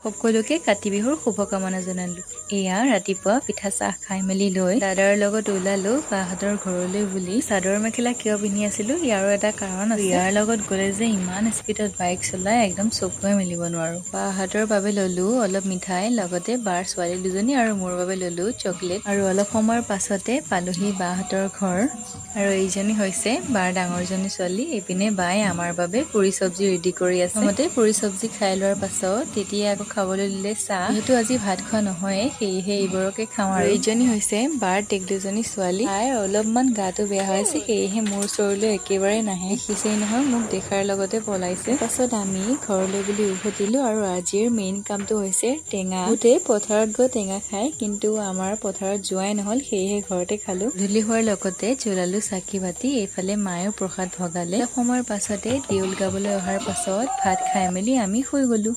সকলোকে কাতি বিহুৰ শুভকামনা জনালো। এয়া ৰাতিপুৱা পিঠা চাহ খাই মেলি লৈ দাদাৰ লগত ওলালো বাহঁতৰ ঘৰলৈ বুলি। চাদৰ মেখেলা কিয় পিন্ধি আছিলো ইয়াৰো এটা কাৰণ আছে। ইয়াৰ লগত গ'লে যে ইমান স্পীডত বাইক চলাই একদম চকুৱে মেলিব নোৱাৰো। বাহঁতৰ বাবে ললো অলপ মিঠাই, লগতে বাৰ ছোৱালী দুজনী আৰু মোৰ বাবে ললো চকলেট। আৰু অলপ সময়ৰ পাছতে পালোহি বাহঁতৰ ঘৰ। আৰু এইজনী হৈছে বাৰ ডাঙৰজনী ছোৱালী। এইপিনে বাই আমাৰ বাবে পুৰি চব্জি ৰেডি কৰি আছে। প্ৰথমতে পুৰি চব্জি খাই লোৱাৰ পাছত তেতিয়া আকৌ খাবলৈ দিলে চাহ। যিহেতু আজি ভাত খোৱা নহয় সেয়েহে এইবোৰকে খাওঁ। আৰু এইজনী হৈছে বাৰ টেক দুজনী ছোৱালী। তাইৰ অলপমান গাটো বেয়া হৈ আছে সেয়েহে মোৰ ওচৰলৈ একেবাৰে নাহে। দেখিছেই নহয় মোক দেখাৰ লগতে পলাইছে। পাছত আমি ঘৰলৈ বুলি উভতিলো আৰু আজিৰ মেইন কামটো হৈছে টেঙা। গোটেই পথাৰত গৈ টেঙা খাই, কিন্তু আমাৰ পথাৰত যোৱাই নহল সেয়েহে ঘৰতে খালো। ধূলি হোৱাৰ লগতে জ্বলালো চাকি বাতি। এইফালে মায়েও প্ৰসাদ ভগালে। অলপ সময়ৰ পাছতে দেউল গাবলৈ অহাৰ পাছত ভাত খাই মেলি আমি শুই গলো।